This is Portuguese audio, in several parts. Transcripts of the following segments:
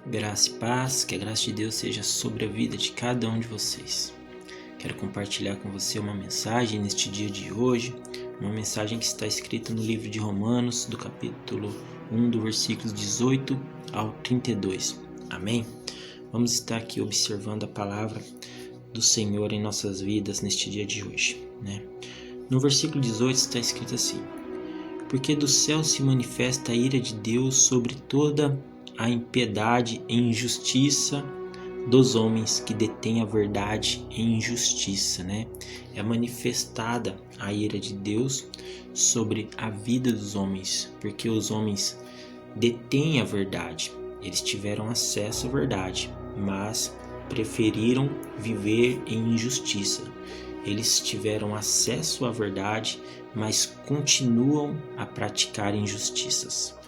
Graça e paz, que a graça de Deus seja sobre a vida de cada um de vocês. Quero compartilhar com você uma mensagem neste dia de hoje, uma mensagem que está escrita no livro de Romanos, do capítulo 1, do versículos 18 ao 32. Amém? Vamos estar aqui observando a palavra do Senhor em nossas vidas neste dia de hoje, né? No versículo 18 está escrito assim: porque do céu se manifesta a ira de Deus sobre toda a impiedade e injustiça dos homens que detêm a verdade em injustiça, né? É manifestada a ira de Deus sobre a vida dos homens, porque os homens detêm a verdade. Eles tiveram acesso à verdade, mas preferiram viver em injustiça. Eles tiveram acesso à verdade, mas continuam a praticar injustiças.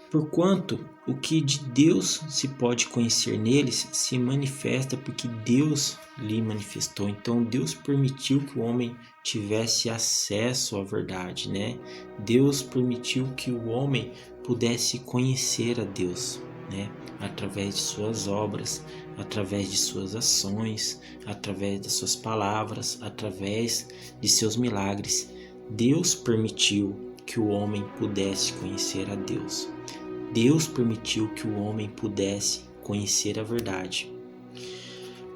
Porquanto o que de Deus se pode conhecer neles se manifesta porque Deus lhe manifestou. Então Deus permitiu que o homem tivesse acesso à verdade, né? Deus permitiu que o homem pudesse conhecer a Deus, né? Através de suas obras, através de suas ações, através das suas palavras, através de seus milagres. Deus permitiu que o homem pudesse conhecer a Deus. Deus permitiu que o homem pudesse conhecer a verdade.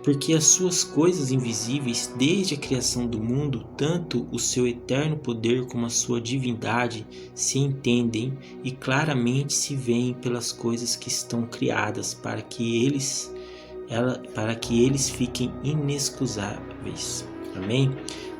Porque as suas coisas invisíveis, desde a criação do mundo, tanto o seu eterno poder como a sua divindade, se entendem e claramente se veem pelas coisas que estão criadas, para que eles fiquem inexcusáveis. Amém?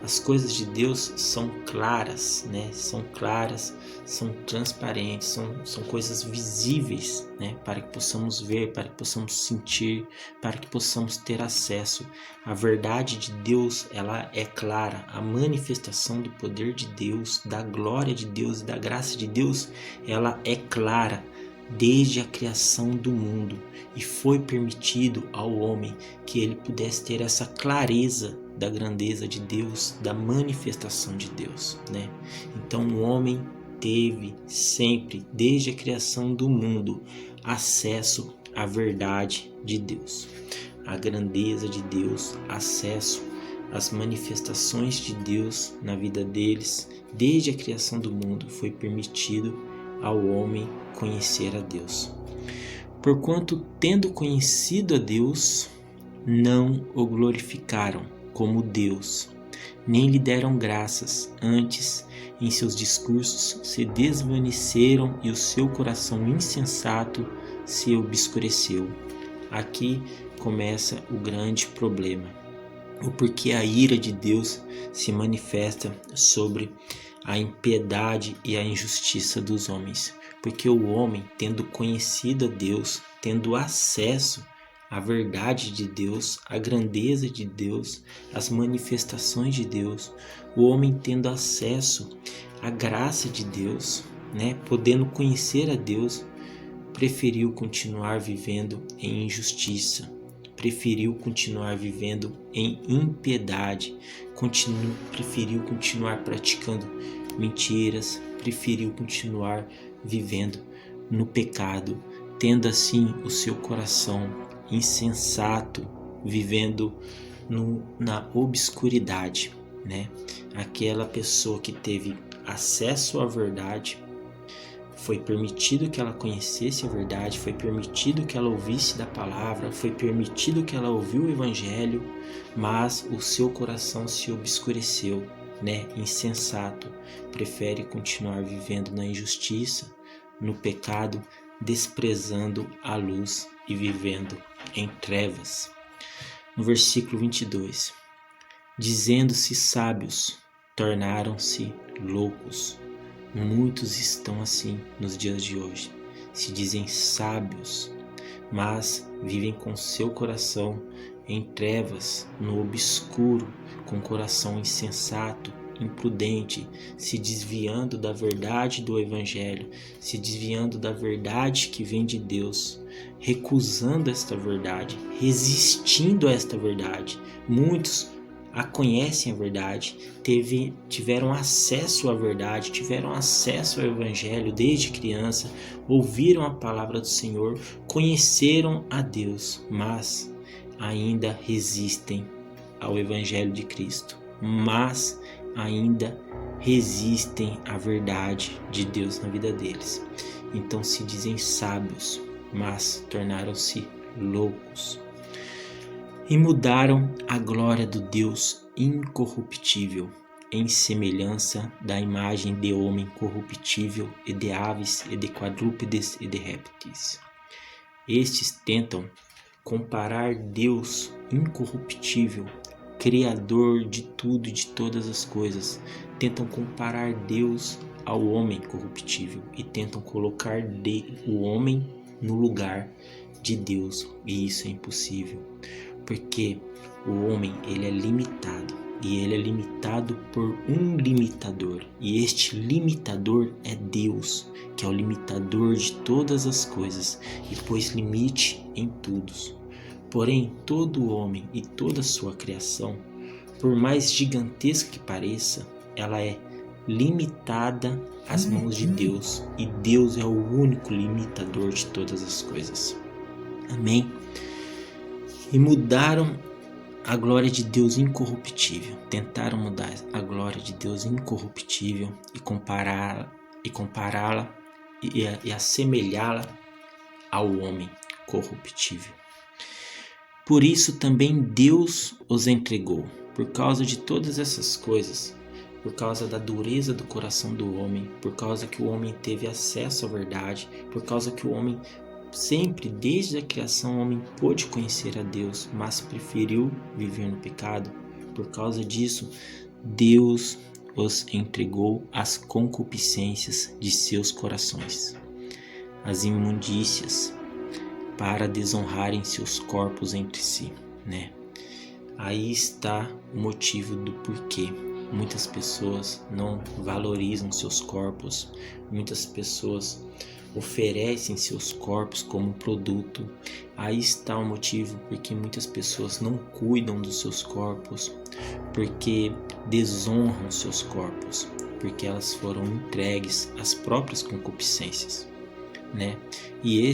As coisas de Deus são claras, né? São claras, são transparentes, são coisas visíveis, né? Para que possamos ver, para que possamos sentir, para que possamos ter acesso. A verdade de Deus, ela é clara. A manifestação do poder de Deus, da glória de Deus e da graça de Deus, ela é clara desde a criação do mundo, e foi permitido ao homem que ele pudesse ter essa clareza da grandeza de Deus, da manifestação de Deus, né? Então o homem teve sempre, desde a criação do mundo, acesso à verdade de Deus, à grandeza de Deus, acesso às manifestações de Deus na vida deles. Desde a criação do mundo foi permitido ao homem conhecer a Deus. Porquanto, tendo conhecido a Deus, não o glorificaram como Deus, nem lhe deram graças, antes, em seus discursos, se desvaneceram e o seu coração insensato se obscureceu. Aqui começa o grande problema, o porquê a ira de Deus se manifesta sobre a impiedade e a injustiça dos homens. Porque o homem, tendo conhecido a Deus, tendo acesso à verdade de Deus, à grandeza de Deus, às manifestações de Deus, o homem tendo acesso à graça de Deus, né, podendo conhecer a Deus, preferiu continuar vivendo em injustiça, preferiu continuar vivendo em impiedade, preferiu continuar praticando mentiras, preferiu continuar vivendo no pecado, tendo assim o seu coração insensato, vivendo na obscuridade, né? Aquela pessoa que teve acesso à verdade, foi permitido que ela conhecesse a verdade, foi permitido que ela ouvisse da palavra, foi permitido que ela ouviu o evangelho, mas o seu coração se obscureceu, né? Insensato, prefere continuar vivendo na injustiça, no pecado, desprezando a luz e vivendo em trevas. No versículo 22, dizendo-se sábios, tornaram-se loucos. Muitos estão assim nos dias de hoje, se dizem sábios, mas vivem com seu coração em trevas, no obscuro, com coração insensato, imprudente, se desviando da verdade do evangelho, se desviando da verdade que vem de Deus, recusando esta verdade, resistindo a esta verdade. Muitos conhecem a verdade, tiveram acesso à verdade, tiveram acesso ao Evangelho desde criança, ouviram a palavra do Senhor, conheceram a Deus, mas ainda resistem ao Evangelho de Cristo, mas ainda resistem à verdade de Deus na vida deles. Então se dizem sábios, mas tornaram-se loucos. E mudaram a glória do Deus incorruptível em semelhança da imagem de homem corruptível e de aves e de quadrúpedes e de répteis. Estes tentam comparar Deus incorruptível, Criador de tudo e de todas as coisas, tentam comparar Deus ao homem corruptível e tentam colocar o homem no lugar de Deus, e isso é impossível, porque o homem ele é limitado e ele é limitado por um limitador, e este limitador é Deus, que é o limitador de todas as coisas e pôs limite em tudo. Porém, todo homem e toda sua criação, por mais gigantesca que pareça, ela é limitada às mãos de Deus, e Deus é o único limitador de todas as coisas. Amém? E mudaram a glória de Deus incorruptível, tentaram mudar a glória de Deus incorruptível e compará-la e assemelhá-la ao homem corruptível. Por isso também Deus os entregou, por causa de todas essas coisas, por causa da dureza do coração do homem, por causa que o homem teve acesso à verdade, por causa que o homem sempre, desde a criação, o homem pôde conhecer a Deus, mas preferiu viver no pecado. Por causa disso, Deus os entregou às concupiscências de seus corações, às imundícias, para desonrarem seus corpos entre si, né? Aí está o motivo do porquê muitas pessoas não valorizam seus corpos, muitas pessoas oferecem seus corpos como produto. Aí está o motivo porque muitas pessoas não cuidam dos seus corpos, porque desonram seus corpos, porque elas foram entregues às próprias concupiscências, né? E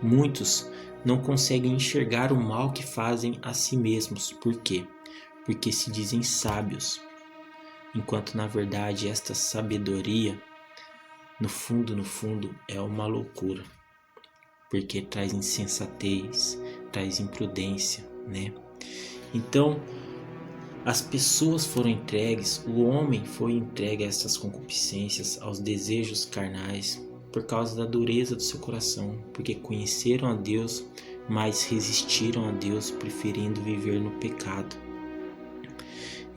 muitos não conseguem enxergar o mal que fazem a si mesmos. Por quê? Porque se dizem sábios, enquanto na verdade esta sabedoria, no fundo, é uma loucura, porque traz insensatez, traz imprudência, né? Então, as pessoas foram entregues, o homem foi entregue a essas concupiscências, aos desejos carnais, por causa da dureza do seu coração, porque conheceram a Deus, mas resistiram a Deus, preferindo viver no pecado.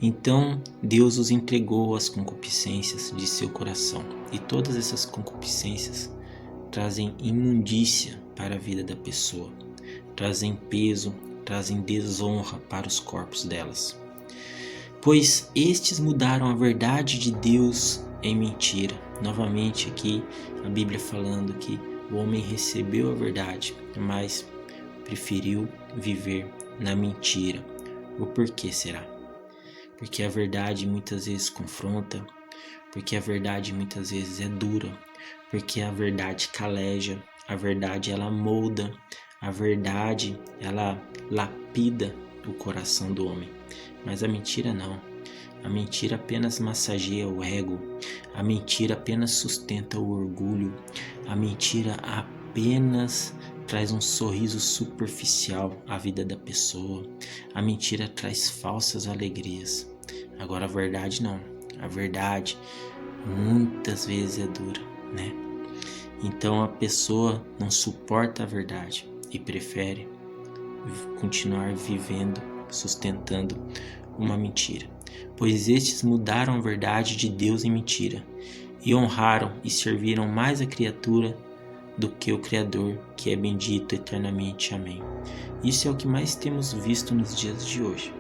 Então Deus os entregou às concupiscências de seu coração, e todas essas concupiscências trazem imundícia para a vida da pessoa, trazem peso, trazem desonra para os corpos delas. Pois estes mudaram a verdade de Deus em mentira. Novamente aqui a Bíblia falando que o homem recebeu a verdade, mas preferiu viver na mentira. O porquê será? Porque a verdade muitas vezes confronta, porque a verdade muitas vezes é dura, porque a verdade caleja, a verdade ela molda, a verdade ela lapida o coração do homem. Mas a mentira não. A mentira apenas massageia o ego, a mentira apenas sustenta o orgulho, a mentira apenas traz um sorriso superficial à vida da pessoa, a mentira traz falsas alegrias. Agora a verdade não, a verdade muitas vezes é dura, né? Então a pessoa não suporta a verdade e prefere continuar vivendo, sustentando uma mentira. Pois estes mudaram a verdade de Deus em mentira, e honraram e serviram mais a criatura do que o Criador, que é bendito eternamente. Amém. Isso é o que mais temos visto nos dias de hoje.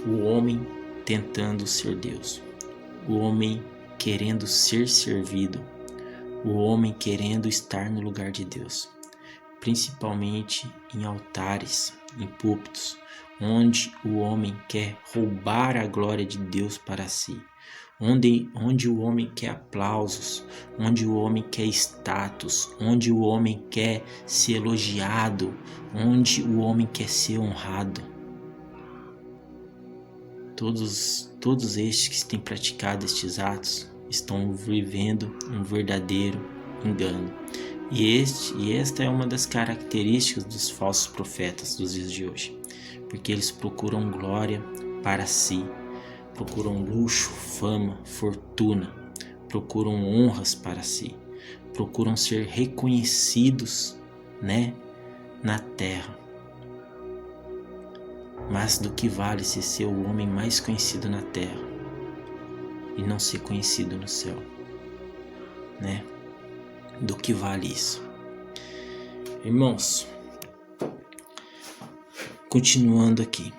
O homem tentando ser Deus, o homem querendo ser servido, o homem querendo estar no lugar de Deus, principalmente em altares, em púlpitos, onde o homem quer roubar a glória de Deus para si, onde o homem quer aplausos, onde o homem quer status, onde o homem quer ser elogiado, onde o homem quer ser honrado. Todos estes que têm praticado estes atos estão vivendo um verdadeiro engano. E esta é uma das características dos falsos profetas dos dias de hoje, porque eles procuram glória para si, procuram luxo, fama, fortuna, procuram honras para si, procuram ser reconhecidos, na terra. Mas do que vale se ser o homem mais conhecido na terra e não ser conhecido no céu, Do que vale isso? Irmãos, continuando aqui,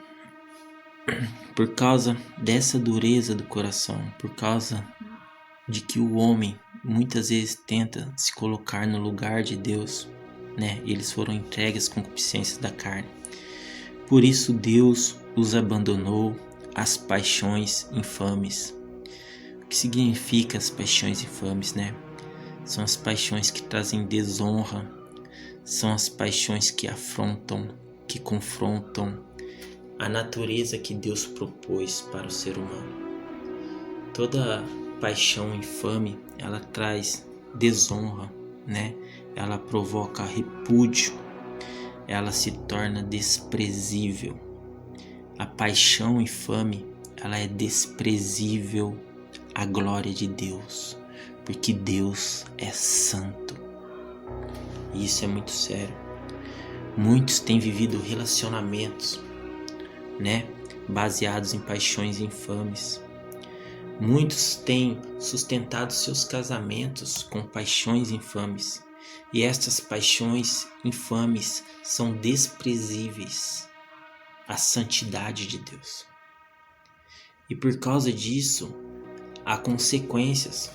por causa dessa dureza do coração, por causa de que o homem muitas vezes tenta se colocar no lugar de Deus, eles foram entregues às concupiscências da carne. Por isso Deus os abandonou às paixões infames. O que significa as paixões infames, São as paixões que trazem desonra, são as paixões que afrontam, que confrontam a natureza que Deus propôs para o ser humano. Toda paixão infame, ela traz desonra, Ela provoca repúdio, ela se torna desprezível. A paixão infame, ela é desprezível à glória de Deus, porque Deus é santo. E isso é muito sério. Muitos têm vivido relacionamentos, baseados em paixões infames. Muitos têm sustentado seus casamentos com paixões infames. E estas paixões infames são desprezíveis à santidade de Deus. E por causa disso, há consequências.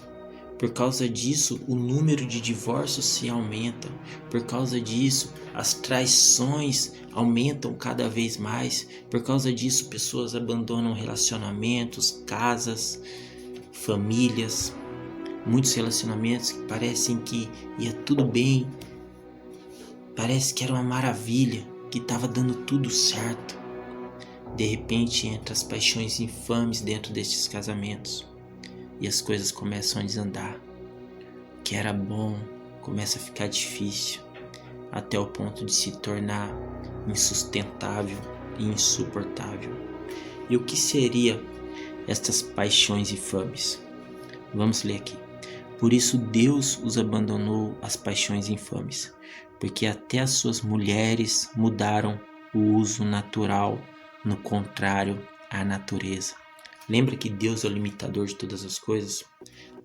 Por causa disso, o número de divórcios se aumenta. Por causa disso, as traições aumentam cada vez mais. Por causa disso, pessoas abandonam relacionamentos, casas, famílias. Muitos relacionamentos que parecem que ia tudo bem, parece que era uma maravilha, que estava dando tudo certo. De repente entra as paixões infames dentro destes casamentos e as coisas começam a desandar. O que era bom começa a ficar difícil, até o ponto de se tornar insustentável e insuportável. E o que seria estas paixões infames? Vamos ler aqui. Por isso Deus os abandonou às paixões infames, porque até as suas mulheres mudaram o uso natural, no contrário à natureza. Lembra que Deus é o limitador de todas as coisas?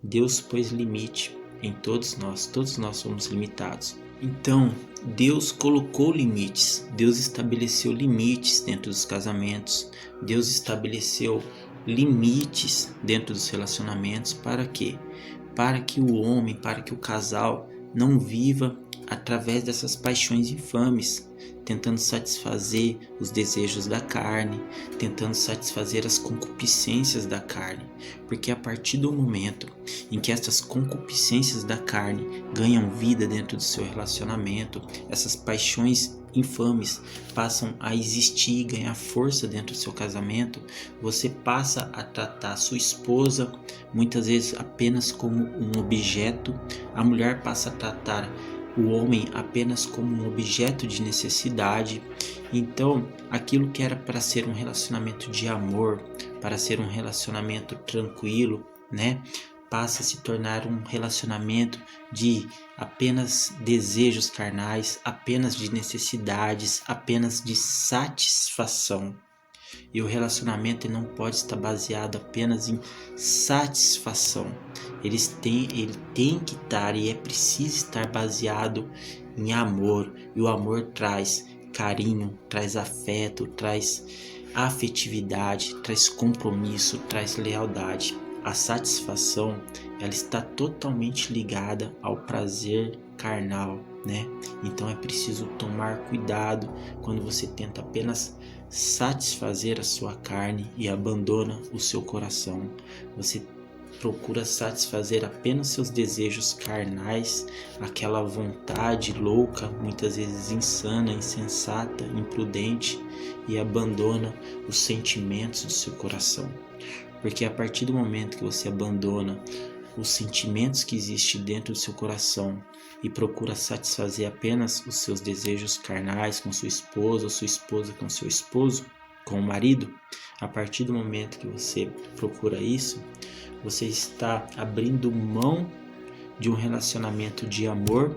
Deus pôs limite em todos nós somos limitados. Então, Deus colocou limites, Deus estabeleceu limites dentro dos casamentos, Deus estabeleceu limites dentro dos relacionamentos. Para quê? Para que o homem, para que o casal não viva através dessas paixões infames, tentando satisfazer os desejos da carne, tentando satisfazer as concupiscências da carne. Porque a partir do momento em que essas concupiscências da carne ganham vida dentro do seu relacionamento, essas paixões infames passam a existir e ganhar força dentro do seu casamento, você passa a tratar sua esposa muitas vezes apenas como um objeto, a mulher passa a tratar o homem apenas como um objeto de necessidade. Então, aquilo que era para ser um relacionamento de amor, para ser um relacionamento tranquilo, passa a se tornar um relacionamento de apenas desejos carnais, apenas de necessidades, apenas de satisfação. E o relacionamento não pode estar baseado apenas em satisfação. Ele tem que estar e é preciso estar baseado em amor. E o amor traz carinho, traz afeto, traz afetividade, traz compromisso, traz lealdade. A satisfação, ela está totalmente ligada ao prazer carnal, né? Então é preciso tomar cuidado quando você tenta apenas satisfazer a sua carne e abandona o seu coração. Você procura satisfazer apenas seus desejos carnais, aquela vontade louca, muitas vezes insana, insensata, imprudente, e abandona os sentimentos do seu coração. Porque a partir do momento que você abandona os sentimentos que existem dentro do seu coração e procura satisfazer apenas os seus desejos carnais com sua esposa, ou sua esposa com seu esposo, com o marido, a partir do momento que você procura isso, você está abrindo mão de um relacionamento de amor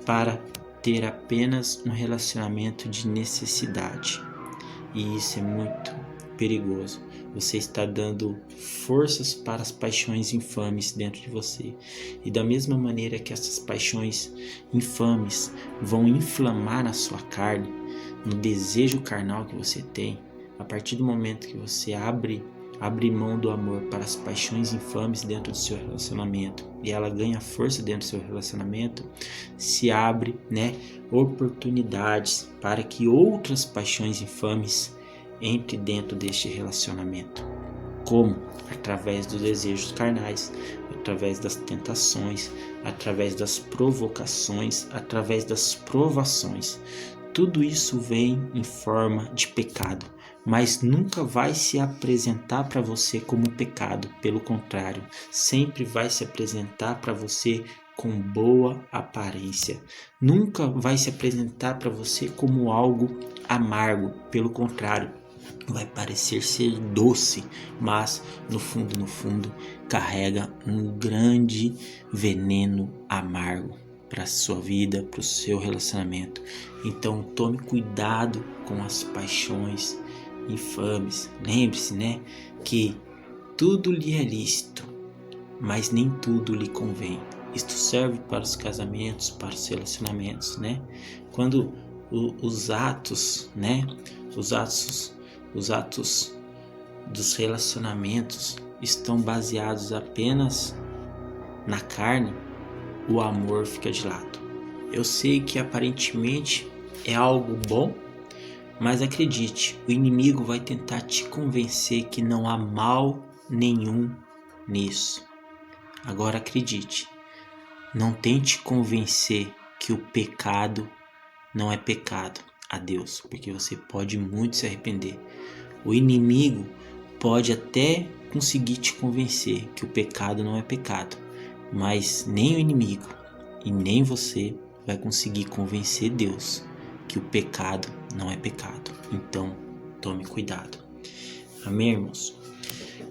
para ter apenas um relacionamento de necessidade. E isso é muito perigoso. Você está dando forças para as paixões infames dentro de você. E da mesma maneira que essas paixões infames vão inflamar a sua carne, no desejo carnal que você tem, a partir do momento que você abre mão do amor para as paixões infames dentro do seu relacionamento e ela ganha força dentro do seu relacionamento, se abre, oportunidades para que outras paixões infames entre dentro deste relacionamento. Como? Através dos desejos carnais, através das tentações, através das provocações, através das provações. Tudo isso vem em forma de pecado, mas nunca vai se apresentar para você como pecado. Pelo contrário, sempre vai se apresentar para você com boa aparência. Nunca vai se apresentar para você como algo amargo. Pelo contrário, vai parecer ser doce, mas no fundo carrega um grande veneno amargo para a sua vida, para o seu relacionamento. Então tome cuidado com as paixões infames. Lembre-se, que tudo lhe é lícito, mas nem tudo lhe convém. Isto serve para os casamentos, para os relacionamentos, Quando os atos dos relacionamentos estão baseados apenas na carne, o amor fica de lado. Eu sei que aparentemente é algo bom, mas acredite, o inimigo vai tentar te convencer que não há mal nenhum nisso. Agora acredite, não tente convencer que o pecado não é pecado a Deus, porque você pode muito se arrepender. O inimigo pode até conseguir te convencer que o pecado não é pecado, mas nem o inimigo e nem você vai conseguir convencer Deus que o pecado não é pecado. Então, tome cuidado. Amém, irmãos?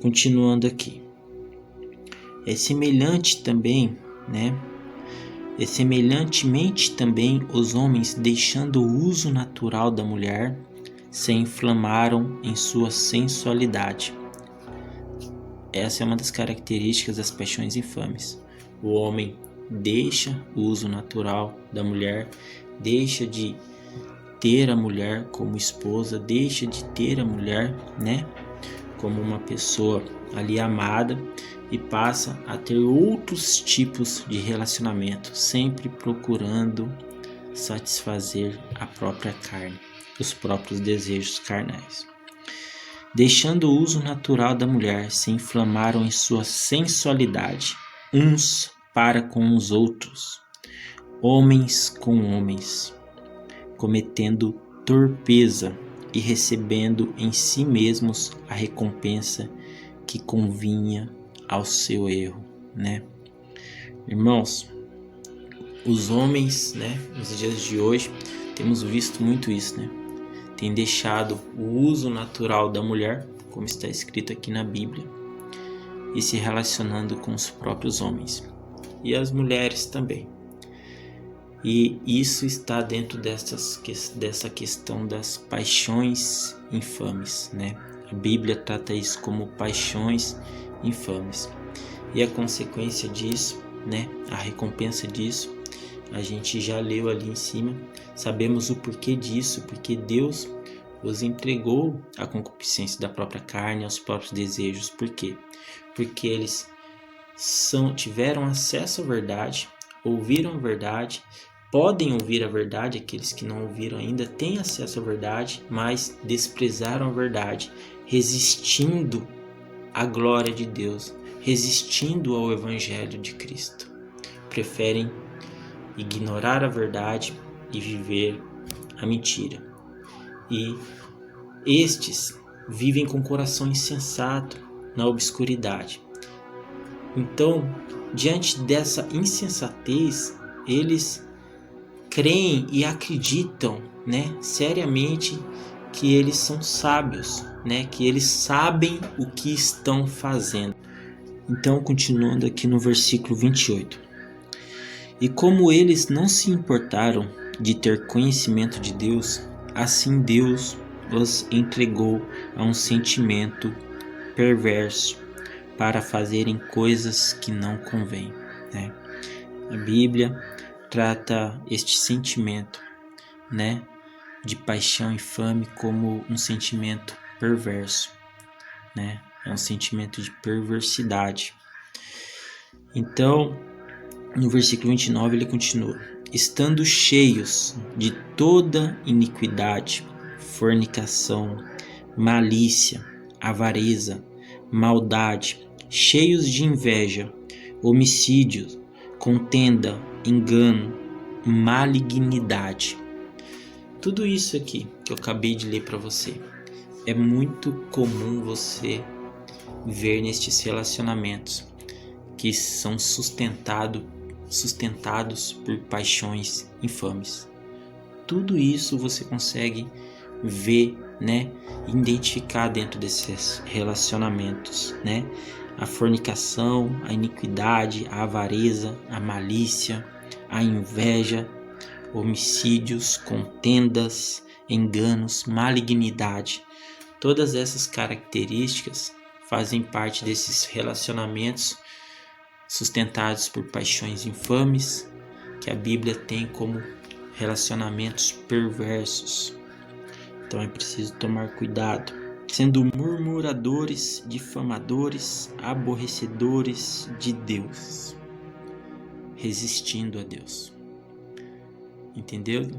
Continuando aqui. É semelhante também, É semelhantemente também os homens, deixando o uso natural da mulher, se inflamaram em sua sensualidade. Essa é uma das características das paixões infames. O homem deixa o uso natural da mulher, deixa de ter a mulher como esposa, deixa de ter a mulher, como uma pessoa ali amada, e passa a ter outros tipos de relacionamento, sempre procurando satisfazer a própria carne, os próprios desejos carnais. Deixando o uso natural da mulher, se inflamaram em sua sensualidade, uns para com os outros, homens com homens, cometendo torpeza e recebendo em si mesmos a recompensa que convinha ao seu erro, Irmãos, os homens, nos dias de hoje, temos visto muito isso, Tem deixado o uso natural da mulher, como está escrito aqui na Bíblia, e se relacionando com os próprios homens e as mulheres também. E isso está dentro dessa questão das paixões infames, A Bíblia trata isso como paixões infames. E a consequência disso, a recompensa disso, a gente já leu ali em cima. Sabemos o porquê disso, porque Deus os entregou à concupiscência da própria carne, aos próprios desejos. Por quê? Porque eles tiveram acesso à verdade, ouviram a verdade, podem ouvir a verdade, aqueles que não ouviram ainda têm acesso à verdade, mas desprezaram a verdade, resistindo à glória de Deus, resistindo ao Evangelho de Cristo. Preferem ignorar a verdade e viver a mentira. E estes vivem com o coração insensato na obscuridade. Então, diante dessa insensatez, eles creem e acreditam, seriamente que eles são sábios, que eles sabem o que estão fazendo. Então, continuando aqui no versículo 28. E como eles não se importaram de ter conhecimento de Deus, assim Deus os entregou a um sentimento perverso para fazerem coisas que não convêm. A Bíblia trata este sentimento, de paixão infame como um sentimento perverso, É um sentimento de perversidade. Então, no versículo 29 ele continua: estando cheios de toda iniquidade, fornicação, malícia, avareza, maldade, cheios de inveja, homicídios, contenda, engano, malignidade. Tudo isso aqui que eu acabei de ler para você é muito comum você ver nestes relacionamentos que são sustentados por paixões infames. Tudo isso você consegue ver, identificar dentro desses relacionamentos, A fornicação, a iniquidade, a avareza, a malícia, a inveja, homicídios, contendas, enganos, malignidade. Todas essas características fazem parte desses relacionamentos sustentados por paixões infames, que a Bíblia tem como relacionamentos perversos. Então é preciso tomar cuidado, sendo murmuradores, difamadores, aborrecedores de Deus, resistindo a Deus. Entendeu?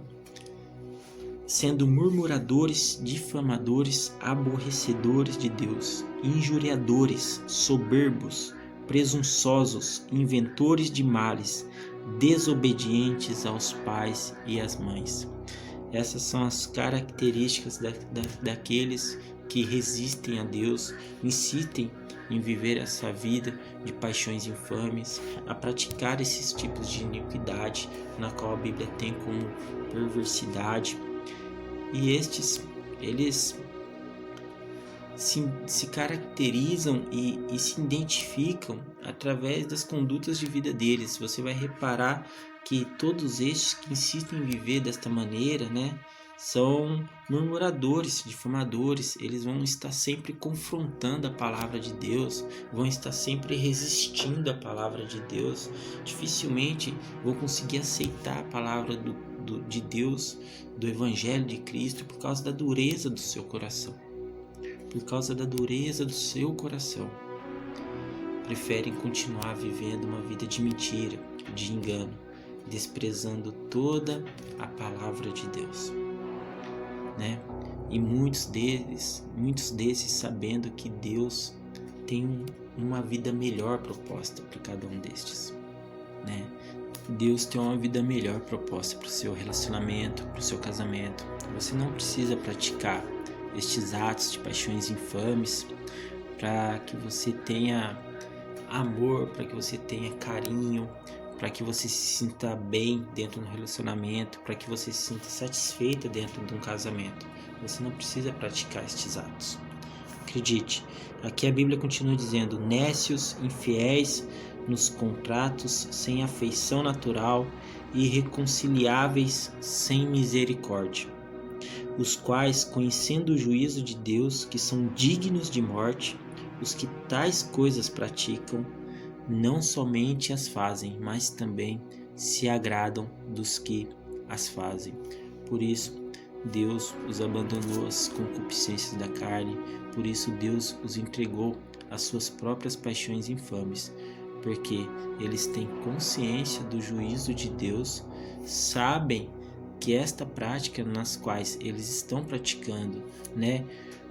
Sendo murmuradores, difamadores, aborrecedores de Deus, injuriadores, soberbos, presunçosos, inventores de males, desobedientes aos pais e às mães. Essas são as características daqueles que resistem a Deus, insistem em viver essa vida de paixões infames, a praticar esses tipos de iniquidade, na qual a Bíblia tem como perversidade. E estes, eles se caracterizam e se identificam através das condutas de vida deles. Você vai reparar que todos estes que insistem em viver desta maneira, são murmuradores, difamadores. Eles vão estar sempre confrontando a palavra de Deus, vão estar sempre resistindo à palavra de Deus. Dificilmente vão conseguir aceitar a palavra de Deus, do Evangelho de Cristo, por causa da dureza do seu coração. Por causa da dureza do seu coração, preferem continuar vivendo uma vida de mentira, de engano, desprezando toda a palavra de Deus, E muitos desses sabendo que Deus tem uma vida melhor proposta para cada um destes, Deus tem uma vida melhor proposta para o seu relacionamento, para o seu casamento. Você não precisa praticar estes atos de paixões infames para que você tenha amor, para que você tenha carinho, para que você se sinta bem dentro do relacionamento, para que você se sinta satisfeita dentro de um casamento. Você não precisa praticar estes atos. Acredite, aqui a Bíblia continua dizendo: nécios, infiéis nos contratos, sem afeição natural, irreconciliáveis, sem misericórdia, os quais, conhecendo o juízo de Deus, que são dignos de morte, os que tais coisas praticam, não somente as fazem, mas também se agradam dos que as fazem. Por isso, Deus os abandonou às concupiscências da carne, por isso Deus os entregou às suas próprias paixões infames, porque eles têm consciência do juízo de Deus, sabem que esta prática nas quais eles estão praticando, né,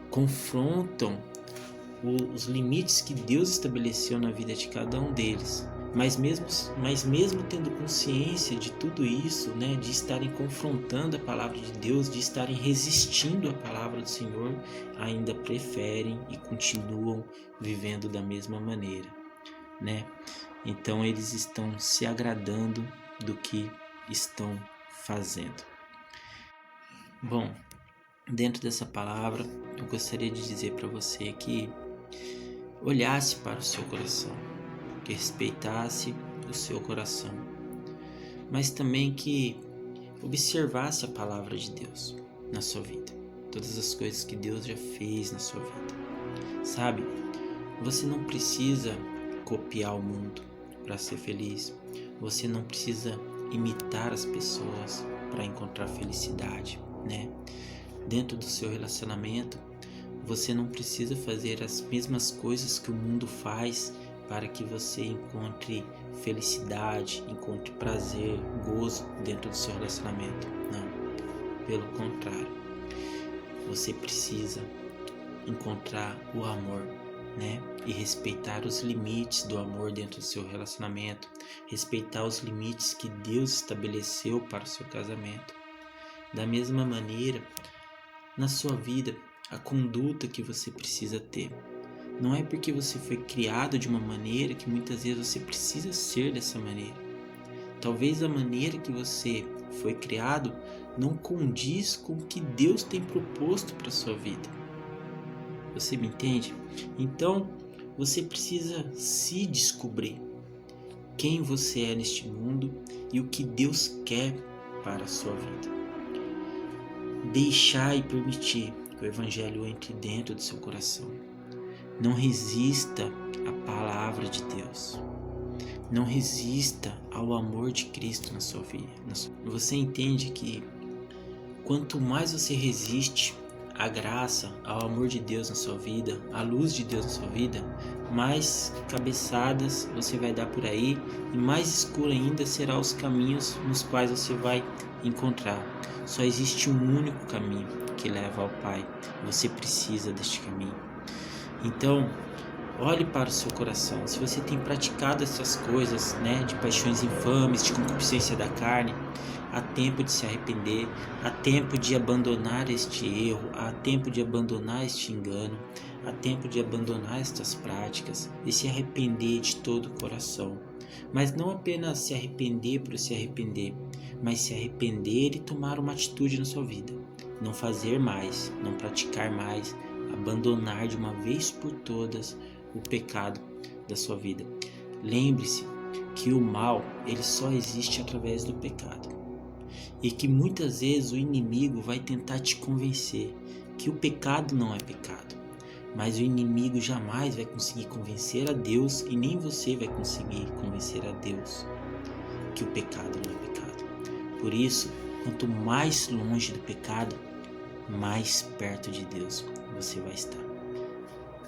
confrontam os limites que Deus estabeleceu na vida de cada um deles. Mas mesmo tendo consciência de tudo isso, né, de estarem confrontando a palavra de Deus, de estarem resistindo à palavra do Senhor, ainda preferem e continuam vivendo da mesma maneira, né? Então eles estão se agradando do que estão fazendo. Bom, dentro dessa palavra, eu gostaria de dizer para você que olhasse para o seu coração, que respeitasse o seu coração, mas também que observasse a palavra de Deus na sua vida, todas as coisas que Deus já fez na sua vida. Sabe, você não precisa copiar o mundo para ser feliz, você não precisa imitar as pessoas para encontrar felicidade, né? Dentro do seu relacionamento, você não precisa fazer as mesmas coisas que o mundo faz para que você encontre felicidade, encontre prazer, gozo dentro do seu relacionamento. Não, pelo contrário, você precisa encontrar o amor, né? E respeitar os limites do amor dentro do seu relacionamento, respeitar os limites que Deus estabeleceu para o seu casamento. Da mesma maneira, na sua vida, a conduta que você precisa ter. Não é porque você foi criado de uma maneira que muitas vezes você precisa ser dessa maneira. Talvez a maneira que você foi criado não condiz com o que Deus tem proposto para a sua vida. Você me entende? Então, você precisa se descobrir quem você é neste mundo e o que Deus quer para a sua vida. Deixar e permitir que o Evangelho entre dentro do seu coração. Não resista à palavra de Deus. Não resista ao amor de Cristo na sua vida. Você entende que quanto mais você resiste à graça, ao amor de Deus na sua vida, à luz de Deus na sua vida, mais cabeçadas você vai dar por aí e mais escuro ainda serão os caminhos nos quais você vai encontrar. Só existe um único caminho que leva ao Pai. Você precisa deste caminho. Então, olhe para o seu coração. Se você tem praticado essas coisas, né, de paixões infames, de concupiscência da carne, há tempo de se arrepender, há tempo de abandonar este erro, há tempo de abandonar este engano, há tempo de abandonar estas práticas e se arrepender de todo o coração. Mas não apenas se arrepender por se arrepender, mas se arrepender e tomar uma atitude na sua vida. Não fazer mais, não praticar mais, abandonar de uma vez por todas o pecado da sua vida. Lembre-se que o mal, ele só existe através do pecado. E que muitas vezes o inimigo vai tentar te convencer que o pecado não é pecado. Mas o inimigo jamais vai conseguir convencer a Deus e nem você vai conseguir convencer a Deus que o pecado não é pecado. Por isso, quanto mais longe do pecado, mais perto de Deus você vai estar.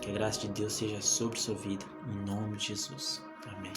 Que a graça de Deus seja sobre sua vida, em nome de Jesus. Amém.